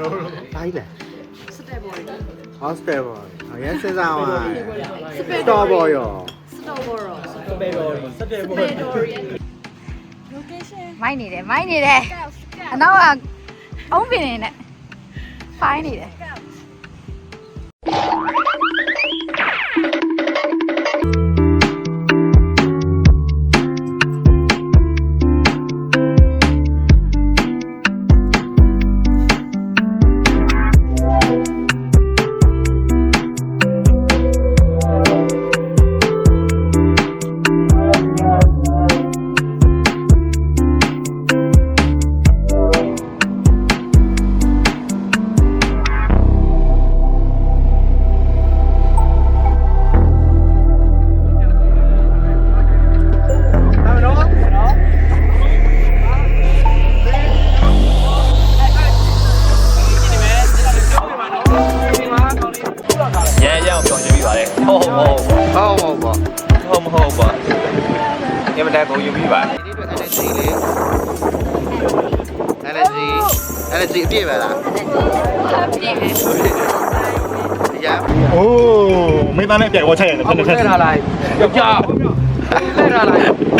တိုင်းလဲ စတက်ဘော်ရီ ဟော့စတယ်ဘောအရင်စဉ်းစားအောင်စတော်ဘောရော စတော့ဘော်ရော စပယ်တော်စတဲ့ဘော location မိုက်နေတယ်အနောက်ကအုံးပင်နေနဲ့ဖိုင်းနေတယ်ညမတက်ကိုယူပြီးပါဒီအတွက် energy လေ energy အပြည့်ပဲလားအပြည့်ပဲရโอ้ไม่ตาနဲ့ပြိုင်ဝါချိုက်ရတယ်ဖက်ဖက်ထားလိုက်ယောက်ျားလဲထားလိုက်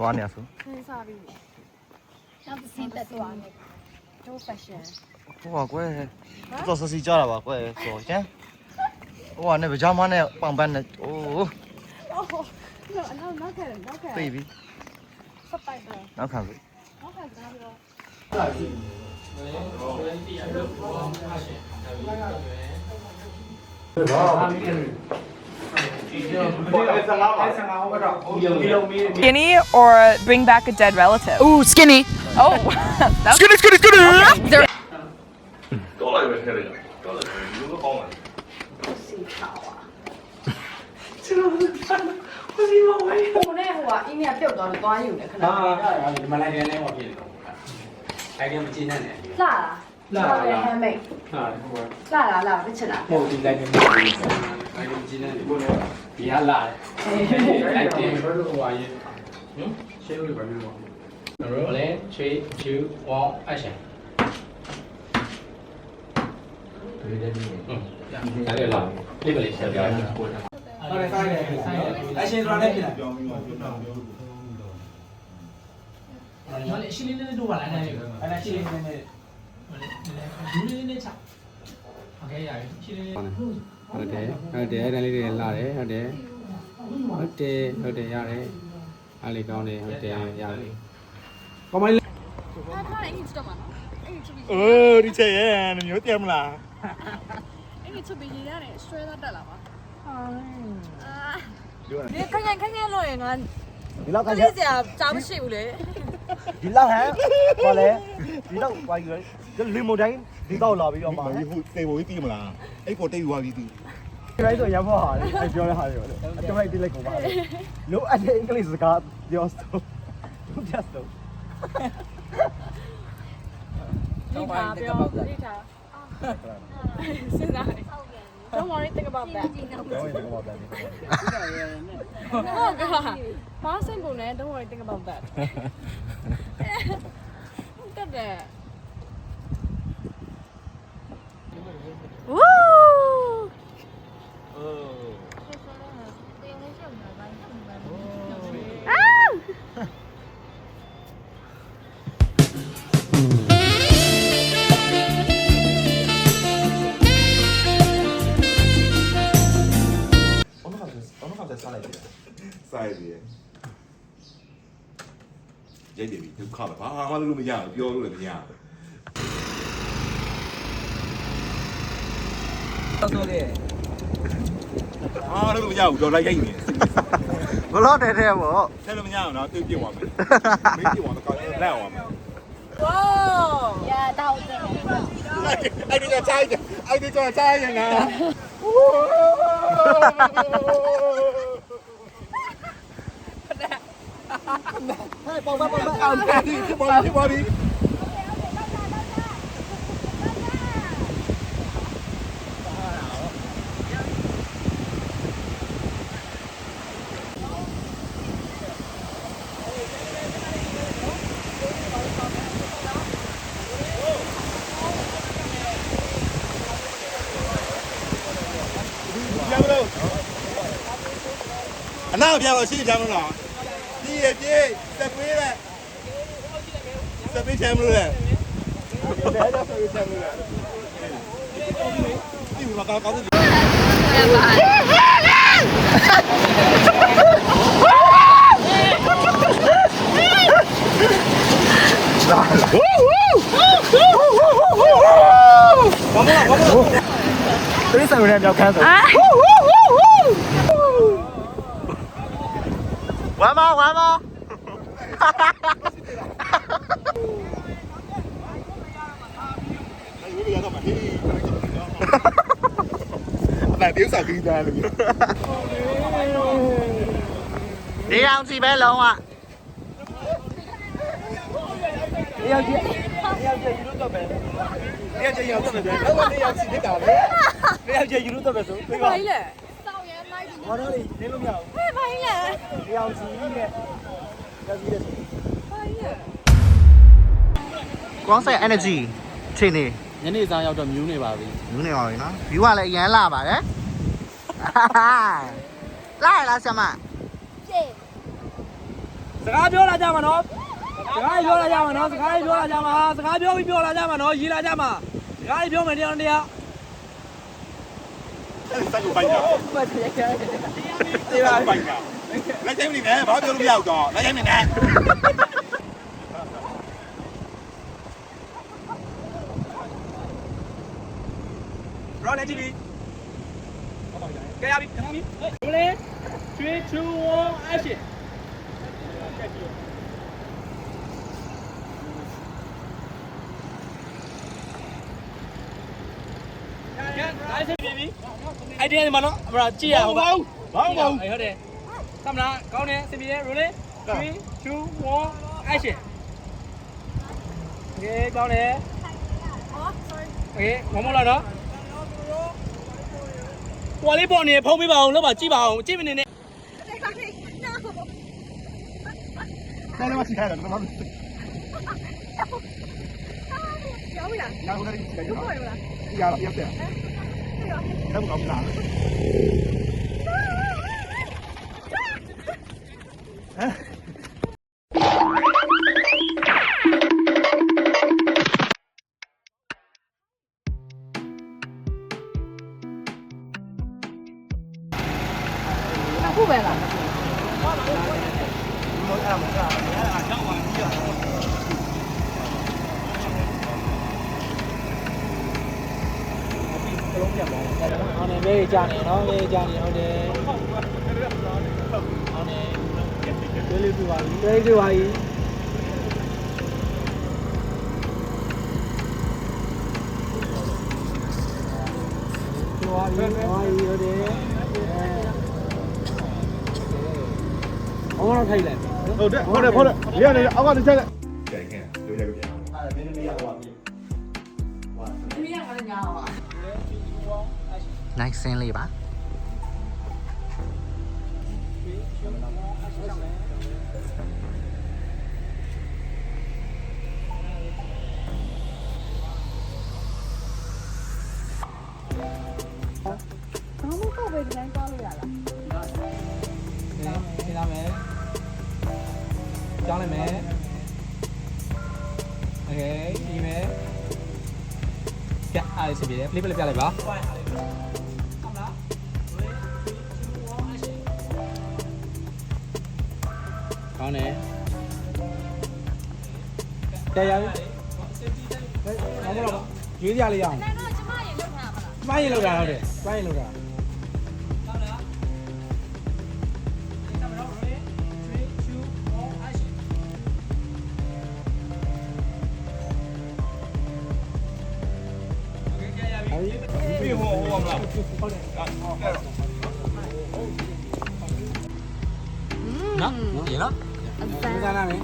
သွားနေရဆို ခင်းစားပြီးနောက်တစ်ဆင့်တက်သွားမယ်ဒို fashion ဟိုကကွယ်တော်စစီကြတာပါကွယ်ဆိုကျန်ဟိုကနေပကြမ်းမနဲ့ပန်ပန်းနဲ့အိုး အနောက်ခဲ့ ပြေးပြီ စပိုက်တယ် နောက်ခံပြီ နောက်ခဲ့ကြပြီးတော့ Skinny or bring back a dead relative? Ooh skinny Oh, that's skinny တော့လိုက်ပဲထဲလိုက်တော့လိုက်ပဲဒီလိုကောင်းပါ စီချောင်းอ่ะကျွန်တော်ဟိုစီမဝဲဟိုနဲ့ဟိုကအင်းမြပြုတ်သွားလို့သွားယူတယ်ခဏလာ ဒီမလိုက်တဲ့လဲမဖြစ်ဘူးအဲ့ဒီမကျင်းနဲ့ လာဟမ်မိတ် ဟာဟို လာပြချင်လား ဟိုဒီလိုက်တဲ့အဲ့ဒီကျင်းနဲ့ဒီဟာလာအဲ့ဒီဘယ်လိုဟိုအရင်ရှင်းလို့ပဲလို့ရောလဲ3 2 1 action ဒီတဲ့ဒီဒါလည်းလာလေးပဲလေးဆက်ပြရအောင်ဟုတ်တယ်ဆိုင်တယ်အရှင်တော်လည်းပြန်ပြောင်းပြီးတော့ပြောင်းပြောကျွန်တော်လည်းရှင်းလင်းလေးတို့ပါလားအဲ့ဒါအဲ့ဒါရှင်းနေနေ ဒူးလေးနဲ့ချโอเคရတယ်ရှင်းလင်းလေး ဟုတ်တယ်အဲ့ဒါလေးတွေလာတယ်ဟုတ်တယ်ရတယ်အားလေးကောင်းတယ်ဟုတ်တယ်ရတယ်ကောင်းပါလေ ထားတယ်အင်းချတော့မှာနော်အင်းချပြီး ဒီချက်ရဲ့မျိုးတယ်မလား အင်းချပြီးရရတယ်ဆွဲတော့တက်လာပါဟာဒီခက်လို့ရင်ငါ ဒီလောက်ခါ ပြည့်စရာကြားမရှိဘူးလေ ဒီလောက်ဟမ်ဟောလေဒီလောက်ပါယူလေလီမိုတိုင်းဒီတော့လာပြီးတော့မှာ ဟိုတေဘိုကြီးတီးမလားအဲ့ပေါ်တိတ်ရွာပြီးတီး ဒီလိုက်ဆိုရဖို့ဟာလေအဲ့ပြောတဲ့ဟာတွေလေအကျမိုက်ဒီလိုက်ကိုပါလို့အဲ့အင်္ဂလိပ်စကားပြောစတော့ just တော့ Don't worry, think about that. Don't worry, think about that. Oh God. Possible, don't worry, think about that. Look at that. Woo! ရိုက်တယ်ပြီဒုက္ခပဲဘာမှလုပ်လို့မရဘူးပြောလို့လည်းမရဘူး ဆိုလေ အားလို့မရဘူးတော့လိုက်ရိုက်နေ ဘလို့တဲ့တဲ့ပေါ့ ဆဲလို့မရအောင်နော်သူပြစ်သွားမယ်မင်းပြစ်သွားတော့ကောင်းလက်အောင်မယ် ရတော့တယ် အဲ့ဒီကချိုင်းအဲ့ဒီကချိုင်းရနာဟဲ့ပေါပေါအောင်ဒီပေါ်ပြီအနာပြောင်းလို့ရှိကြမလို့လားဒီရပြေးစပေးလိုက်စပေးချမ်းမလို့လေဒီမှာကောင်းတယ် တရိษံဝင်တဲ့မြောက်ခန်းဆိုဝမ်းမအဲ့ဒီစားကြည့်တယ်လို့ နေအောင်စီပဲလုံးဝနေအောင်စီယူလို့တော့ပဲနေအောင်စီယူလို့တော့ပဲတော့နေအောင်စီတက်တာလေနေအောင်စီယူလို့တော့ပဲဆိုပြီးပါလေစောက်ရဲလိုက်ပြီဘာလို့လဲနေလို့မရဘူးဟဲ့ဘာလဲနေအောင်စီနဲ့တက်ပြီးတယ်ကောင်းဆက် energy ချိန်နေ ညနေစားရောက်တော့မြူးနေပါပြီ နူးနေပါပြီနော် view ကလည်းအရန်လာပါတယ်လာလားဆမ စကားပြောလာကြမှာနော်စကားပြောလာကြမှာနော်စကားပြောလာကြမှာစကားပြောပြီးပြောလာကြမှာနော်ရေးလာကြမှာစကားပြောမယ်တရားတရား စက်ကိုပိုင်တာပတ်ရခဲ့တယ်ပါပိုင်တာလက်ချိုင်းနေတယ်ဘာပြောလို့မရဘူးတော့လက်ချိုင်းနေတယ်ရောလက်ကြည့်ပြီကဲရပြီခဏပြီဘယ်လဲ3 2 1 action ไอเดียมาเนาะเราจี้อ่ะဟုတ်ပါဘူးဟုတ်တယ်ကင်မရာကောင်းတယ်စင်ပြေ rolling 3 2 1 action โอเคကောင်းတယ်โอเคမမလာတော့ဟိုလေးပေါ်နေဖုံးပေးပါအောင်လောက်ပါကြည့်ပါအောင်ကြည့်မနေနဲ့ ဆဲလို့မရှိခိုင်းတယ်တော့မဟုတ်ရောက်ပြီလား ရဘူးလေဒီကရ ဟုတ်လား ရရတယ်တော့ကောင်းတာဟမ် အခုပဲလား ဟုတ်တယ်လေးကြာနေနော်လေးကြာနေဟုတ်တယ်ဟုတ်တယ်လေးပြပါပြီလေးပြပါပြီဟုတ်တယ်အော်တော့ထိုင်လိုက် ဟုတ်တယ်ရနေအောက်ကတစ်ချက်ကြိုင်ခင်လိုရပြန် အဲ့ဒါမင်းသမီးရဟိုပါပြီ သမီးကလည်းညာပါ nice ဆင်းလေးပါ ဘာမှကောက်ပဲဒီတိုင်းသွားလို့ရလား ရှင်းလာမယ်ကြောင်းလိုက်မယ်โอเคဒီမယ်ပြအားလေးစပြည့်တယ် flip လေးပြလိုက်ပါကောင်းတယ် တရားရအောင်တော့ရွေးကြလေးရအောင်ကျမရင်လောက်တာဟုတ်တယ်ကျမရင်လောက်တာပြီးဟိုမလားဟုတ်တယ်နော်ရေနော်ဒူးစားနာမယ်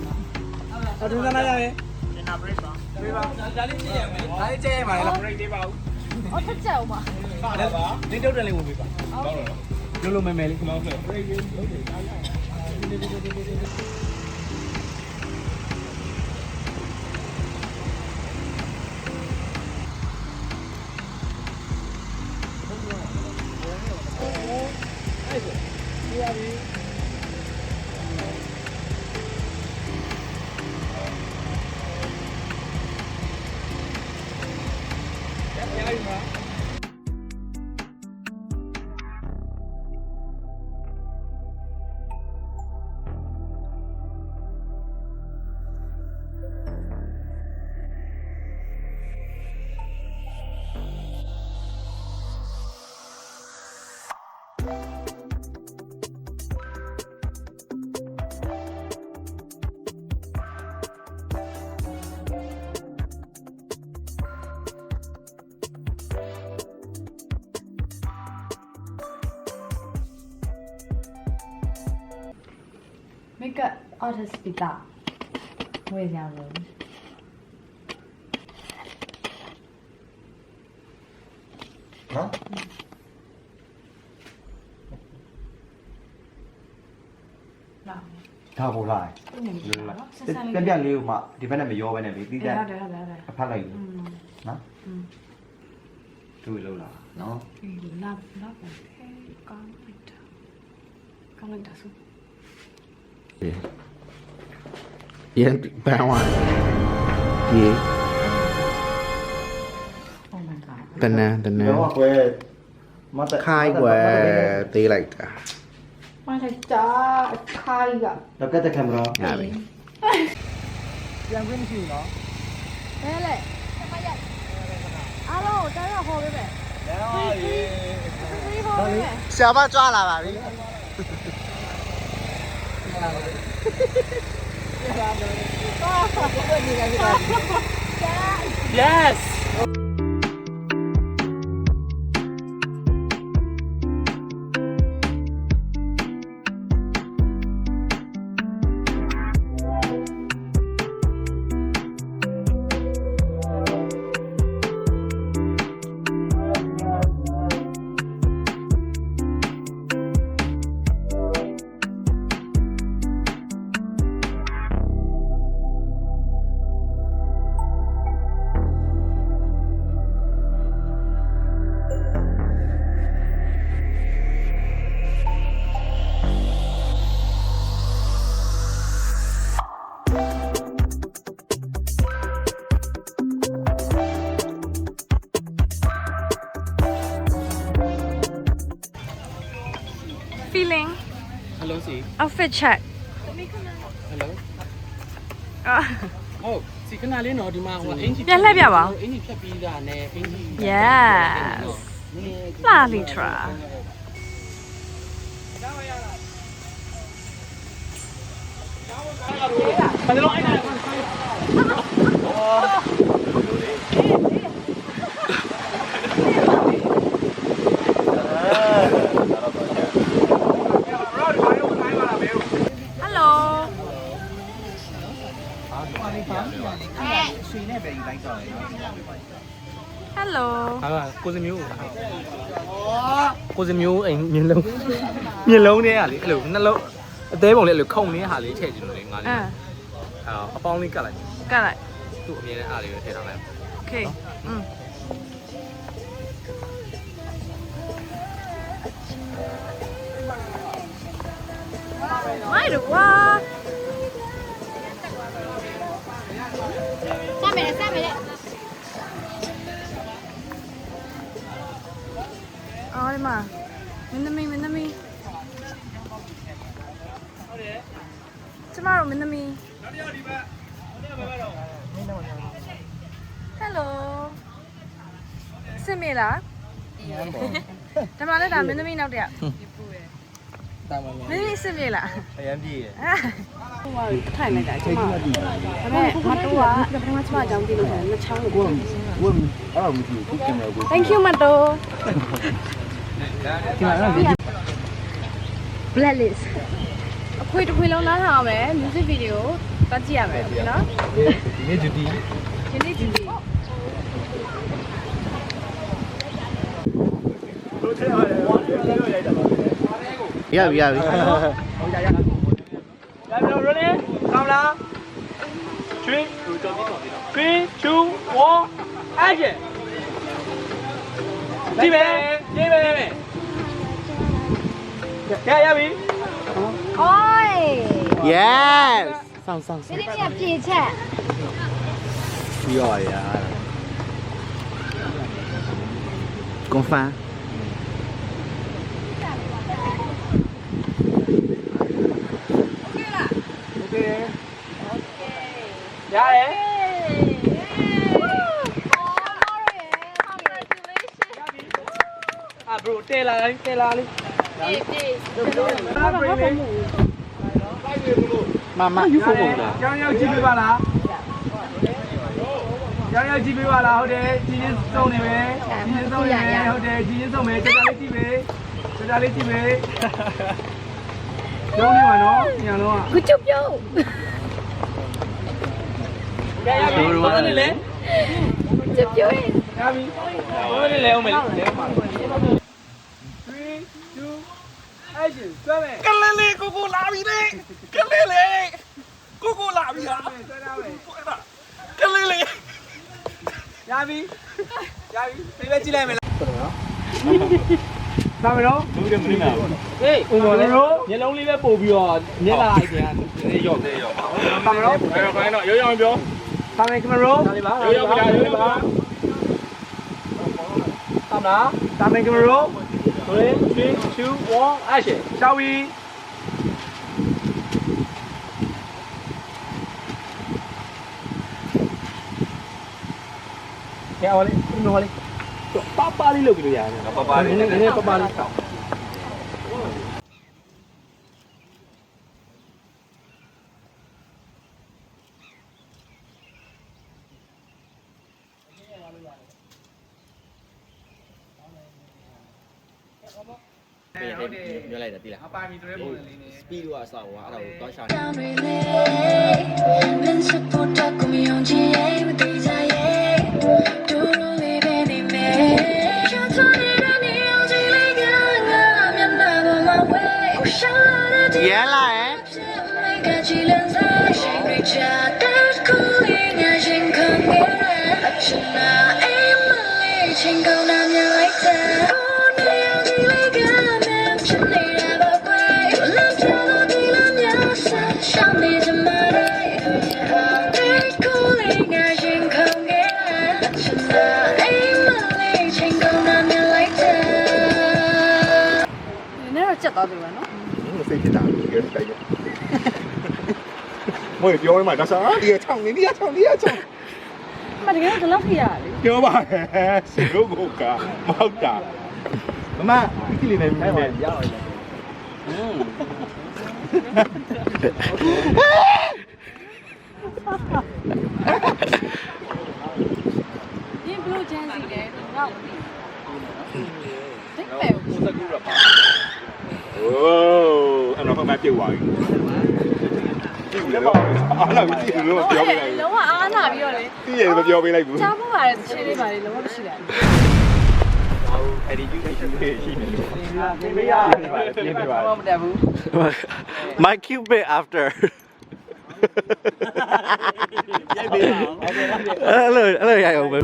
ဒူးစားနာရမယ်ကျန်တာ break ပါပြေးပါဒါလေးကြည့်ရမယ်ဒါလေးကြည့်ရမှာလား break သေးပါဦး အော်ထက်ချက်အောင်ပါ ဟုတ်ပါလင်းတုတ်တယ်လေးဝင်ပေးပါလုံးလုံးမဲမဲလေးခမောင်းဖက် break လေးလုပ်တယ်ဒါmakeup artist ပိတာဝယ်ကြလို့ နော် လာ ထားဖို့လိုက် နေပြီနော်ဆက်ဆက်လေး ပြပြလေးကိုမှဒီဘက်နဲ့မရောဘဲနဲ့လေပြီးတဲ့ ဟုတ်တယ်ဟုတ်တယ်ဟုတ်တယ် အဖတ်လိုက် နော် อืม သူ့လောက်လာနော် ဒီလာလာပဲကောင်းလိုက်တာကောင်းလိုက်တာဆို ရင်ပန်းဝါဒီ Oh my god တနန်း တော့ကွယ်မတ ခိုင်းွယ်သေးလိုက်တာ မလိုက်တာခိုင်းက လောက်ကတဲ့ကင်မရာ ညာပြီ ပြန်ခွင့်မရှိဘူးနော် ဘဲလေမရအားလုံးကိုတိုင်းရဟောပေးမယ် လဲဟောရေ ဒီဟောပေးမယ် ဆရာမကြွလာပါပြီ yes feeling hello စီ outfit check hello အာ ဟုတ်စီခဏလေးနော်ဒီမှာဟိုအင်ဂျီ ပြန်လှည့်ပြပါဦး အင်ဂျီဖြတ်ပြီးတာနဲ့အင်ဂျီ yes လာလီထရာ ဘယ်လိုအိုက်တာရွှေနဲ့ပဲယူလိုက်တော့တယ် hello ဟာကိုစမျိုးကိုစမျိုးအိမ်မျက်လုံးထဲကလေအဲ့လိုနှလုံးအသေးပုံလေးအဲ့လိုခုံနေတဲ့ဟာလေးထည့်ကြည့်လို့လေငါလေးအပေါင်းလေးကတ်လိုက်က တ်လိုက် သူ့အမြဲတမ်းအားလေးကိုထည့်ထားလိုက် okay မိုက်တော့ကွာစမယ်လေအော်ဒီမှာမင်းသမီးကျမတို့မင်းသမီး Hello စင်မေလားဒါမှလည်းဒါမင်းသမီးနောက်တည်းမင်းသမီးစင်မေလား အရန်ပြည့်ရဲ့ ထိုင်လိုက်တာကျမဒါပေမဲ့မတိုးကပထမကျမအကြောင်းသိလို့ဆိုနှစ်ချောင်းကိုကို ဝတ်အဲ့လိုမရှိဘူးကင်မရာကို Thank you မတိုး ကင်မရာက blacklist အခွေတစ်ခွေလုံးနားထောင်အောင်မယ် music video ပတ်ကြည့်ရမယ်နော် ဒီနေ့ duty ဒီနေ့ duty ရပြီ ရပြီ ready ကောင်းလား 3 2 1 action ကြည့်မယ်ကြည့်မယ်ရပြီ Ôi. yes စောင်း Cái này là gì chứ? ပြီးရောရကွန်ဖန် ရတယ် Ah bro တဲလာလေး မယူဖို့ပုံလား ကျောင်းရောက်ကြည့်ပေးပါလားကျောင်းရောက်ကြည့်ပေးပါလားဟုတ်တယ်ကြီးချင်းစုံနေမယ်ကြီးချင်းစုံနေမယ်ဟုတ်တယ်ကြီးချင်းစုံမယ်ကြာလေးကြည့်ပေးကြာလေးကြည့်ပေးကျောင်းနေမှာနော်ညလုံးอ่ะ Cứ chụp vô ရပြီဘာလို့လဲ chụp vô đi ရပြီဘာလို့လဲအောင်မယ်လဲမှာ3 2 action ဆွဲမယ် ကလေးလေးကိုကိုလာပြီလေကလေးလေးကိုကိုလာပြီဟာ ဆွဲရမယ် ကလေးလေး ရပြီပြေးပဲကြည့်လိုက်မယ်လားဒါမနော် ဘူးတယ်မင်းနာ ဟေးဦးမော်လေးမျက်လုံးလေးပဲပို့ပြီးတော့မျက်လာအိုက်ပြန် ရော့တယ်ရော့ ဒါမနော် ခိုင်းတော့ရောရောပြော ဒါမယ်ကင်မရာရောပါဒါမလားဒါမယ်ကင်မရာ3 2 1 action shall we ရအောင်လေဦးမော်လေးပါလေးလုပ်ပြီးလို့ရတယ် ပါလေး နည်းလေးပါလေးဆောက် ပြောလိုက်တာတိလားအပါမီတွဲပုံလေးနဲ့ speed ကအဆောက်အဲ့ဒါကိုတောင်းရှာနေ ရလာရဲ့ နည်းတော့ချက်သွားပြီပဲနော် စိတ်ဖြစ်တာဒီကနေ့တိုင်းမွေပြောရမှာဒါစားဒီချောင်းနေဒီချောင်းဒီချောင်း မတကယ်တော့ဒီလောက်ဖြစ်ရလေ ပြောပါစေကိုကမဟုတ်တာမမဒီလေးနဲ့မြင်နေရအောင်ဒီဘလူးချန်စီတယ်တော့တိတ်ပဲ ကိုစကူရပါ โอ้အဲ့တော့မှပြုတ်သွားပြီကြည့်လို့အားလာပြီကြည့်လို့ပြောပေးလိုက် လုံးဝအားနာပြီးတော့လေ တည့်ရမပြောပေးလိုက်ဘူး ချားဖို့ပါတဲ့ခြေလေးပါလေလုံးဝမရှိတာ အဲ့ဒီယူရှိနေရှိနေ မေးရတယ်ပါပြင်ပြပါမတက်ဘူး My cupid after ရိုက်ပေးပါအောင် အဲ့လိုရအောင်ပဲ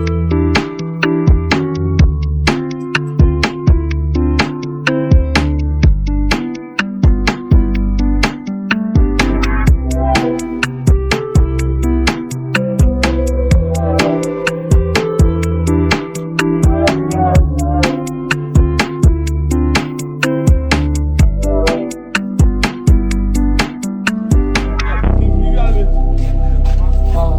ဟ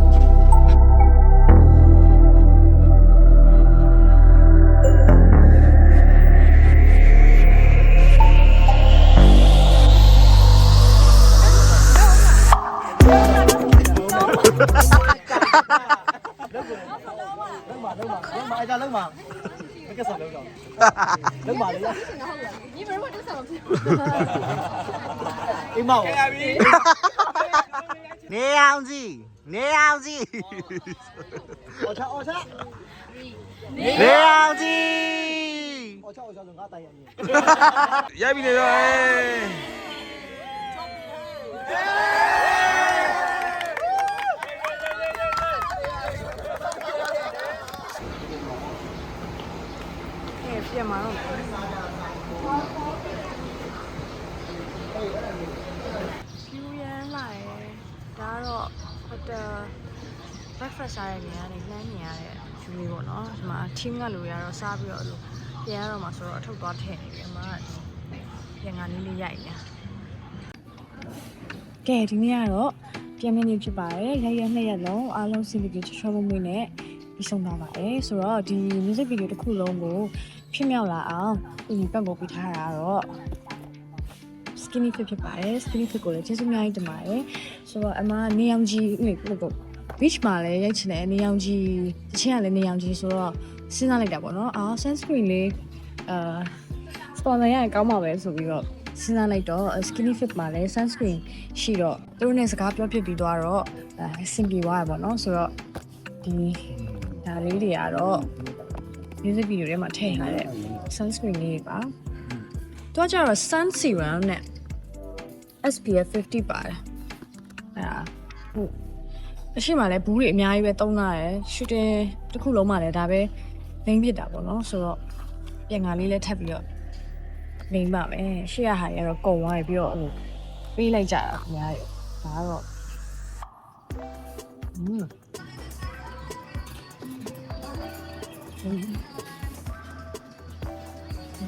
လုံးမှာမကစားလုံးတော့လုံးပါလေ你们我这啥东西အိမ်မောက်နေအောင်ကြီးနေအောင်ကြီးအော်ချအော်ချနေအောင်ကြီးအော်ချဆိုငါတိုင်ရရင် ရိုက်ပြီလေရောပြတ်မှာတော့ဖြူရမ်းလာတယ်ဒါကတော့ hotel breakfast စားရတဲ့နေရာနဲ့လှမ်းနေရတဲ့ယူလေးပေါ့နော်ဒီမှာ team ကလူတွေကတော့စားပြီးတော့အဲ့လိုပြန်ရတော့မှာဆိုတော့အထုတ်သွားထည့်နေပြီအမကပြန်ငါလေးရိုက်နေတာကဲဒီနေ့ကတော့ပြန်မင်းနေဖြစ်ပါတယ်ရိုက်ရ2ရက်လုံးအားလုံးစီလီကချောမွေးနဲ့ပြီးဆုံးသွားပါတယ်ဆိုတော့ဒီ music video တစ်ခုလုံးကိုဖြစ်မြောက်လာအောင်ဒီပတ်ပေါ်ပြထားတာတော့ skinny fit ဖြစ်ပါတယ် skinny fit ကိုလည်းကျေးဇူးအများကြီးတင်ပါတယ်ဆိုတော့အမနေအောင်ကြီးကို beach မှာလည်းရိုက်ချင်တယ်နေအောင်ကြီးတချင်းကလည်းနေအောင်ကြီးဆိုတော့စဉ်းစားလိုက်တာပေါ့နော်အော် sunscreen လေးsponsor ရရင်ကောင်းမှာပဲဆိုပြီးတော့စဉ်းစားလိုက်တော့ skinny fit မှာလည်း sunscreen ရှိတော့သူတို့နဲ့စကားပြောဖြစ်ပြီးသွားတော့အဆင်ပြေသွားရပါတော့ဆိုတော့ဒီဒါလေးတွေကတော့ music video ထဲမှာထည့်ထားတဲ့ sunscreen လေးပါသူကကျတော့ sun serum နဲ့ SPF 50 ပါတယ်ဟုတ်အရှိမလဲဘူးတွေအများကြီးပဲသုံးလာတယ် shooting တစ်ခုလုံးမှာလည်းဒါပဲလိမ့်ပြစ်တာပေါ့နော်ဆိုတော့ပြန်ငါလေးလည်းထပ်ပြီးတော့လိမ့်ပါမယ်ရှေ့ရဟာတွေကတော့ကုန်သွားပြီပြီးတော့ပေးလိုက်ကြတာအများကြီးဒါကတော့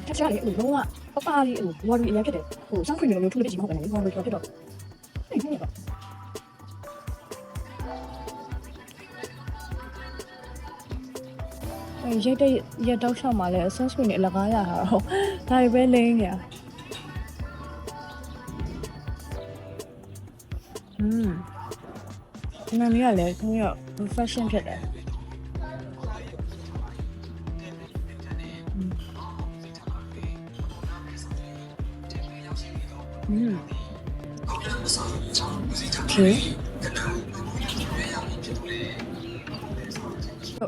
တခြားလေလုံးဝပပလေးဝါရီအရင်ဖြစ်တယ်ဟို sunscreen မျိုးထုလို့ကြည့်မဟုတ်ဘူးလေဝါရီဖြစ်တော့အဲ့ဒီတော့ရတော့ရှောက်မှာလဲ sunscreen နဲ့အလကားရတာတော့ဒါတွေပဲလိမ့်နေဒီနေ့ကလည်းသူက refreshing ဖြစ်တယ်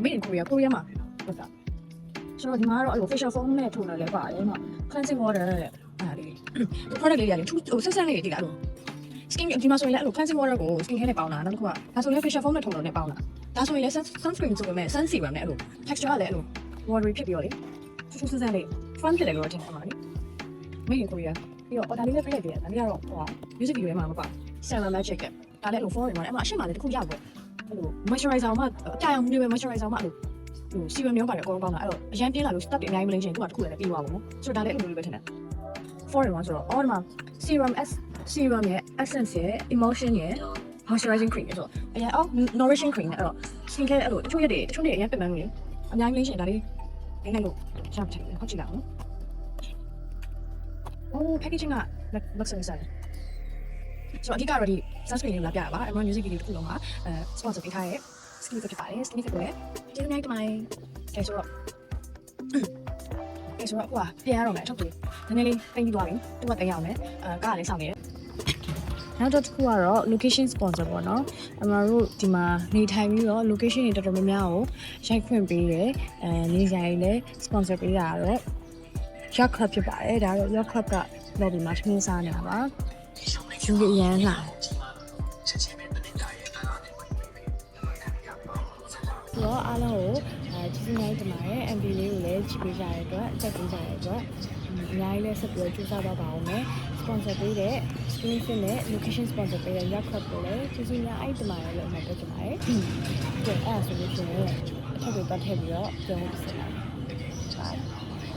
မင်းကိုရမှာဟုတ်တာဆိုတော့ဒီမှာကတော့အဲ့လို facial foam နဲ့ထုံတယ်လည်းပါတယ်နော် cleansing water နဲ့အဲ့ဒီ product လေးရတယ်ဟိုဆက်ဆက်လေးတွေတိလားလို့ skin ဒီမှာဆိုရင်လည်းအဲ့လို cleansing water ကို skin care နဲ့ပေါင်းတာနောက်တစ်ခုကဒါဆိုရင် facial foam နဲ့ထုံတယ်နဲ့ပေါင်းတာဒါဆိုရင်လည်း sunscreen ဆိုပေမဲ့ sun serum နဲ့အဲ့လို texture ကလည်းအဲ့လို watery ဖြစ်ပြီးတော့လေထူးထူးဆန်းဆန်းလေး fun ဖြစ်တယ်လို့ထင်ပါမယ်မင်းကိုရပြီးတော့ order လေးလည်းပြလိုက်တယ်ဒါလေးကတော့ဟို music video ထဲမှာမပါ Serum Magic ကဒါလည်းအဲ့လို foreign မှာအဲ့မှာအရှင်းမှာလည်းတစ်ခုရပွဲအဲ့လို moisturizer မှာအတားအောင်မှုတွေပဲ moisturizer မှာအဲ့လိုဟို serum မျိုးပါတယ်အကုန်လုံးပေါင်းတာအဲ့တော့အရန်ပြင်းလာလို့ step တွေအများကြီးမလိမ့်ချင်သူကတစ်ခုလည်းပြီးသွားပါဘူးဆိုတော့ဒါလည်းအဲ့လိုမျိုးပဲထင်တယ် foreign မှာဆိုတော့ all မှာ serumရဲ့ essence ရဲ့ emotion ရဲ့ moisturizing cream ဆိုတော့အရန် nourishing cream နဲ့အဲ့တော့ skin care အဲ့လိုတချို့ရက်တွေအရန်ပြင်ပန်းလို့လေအများကြီးလိမ့်ချင်ဒါလေးနိုင်လို့ရမှာတယ်ဟုတ်ကြည့်လိုက်အောင်Oh, packaging က looks so nice. So အဓိကတော့ဒီ sunscreen လေးလာပြတာပါ။ Everyone music video တစ်ခုလုံးမှာsponsor ပေးထားတဲ့ skin fit ဖြစ်ပါတယ်။ skin fit ကိုလည်းကျေးဇူးများတင်ပါတယ်။ကဲဆိုတော့ဟိုကပြန်ရတော့မယ်အထုပ်တွေနည်းနည်းလေးပြင်ပြီးသွားပြီ။သူကတင်ရအောင်မယ်။ကားကလည်းစောင့်နေတယ်။နောက်တစ်ခုကတော့ location sponsor ပေါ့နော်။အမတို့ဒီမှာနေထိုင်ပြီးတော့ location တွေတော်တော်များများကိုရိုက်ခွင့်ပေးတယ်။နေဆိုင်လည်း sponsor ပေးတာကတော့ Yacht Club ဖြစ်ပါတယ်ဒါတော့ Yacht Club က lobby မှာထမင်းစားနေတာပါယူရရန်လာတော့အားလုံးကိုကျေးဇူးများတင်ပါတယ် MV လေးကိုလည်းကြည့်ပေးကြရတဲ့အတွက်ချက်ပေးကြရတဲ့အတွက်အများကြီးလည်းဆက်ပြီးကြိုးစားပါပါအောင်မယ် sponsor ပေးတဲ့ Skinny Fit နဲ့ location sponsor ပေးတဲ့ Yacht Club ကိုလည်းကျေးဇူးများအဲ့တင်ပါတယ်လို့အမှတ်ပေးချင်ပါတယ်ကဲအဲ့ဒါဆိုလို့ရှိရင်အထက်ကိုပတ်ထည့်ပြီးတော့ပြောပြစမ်းပါ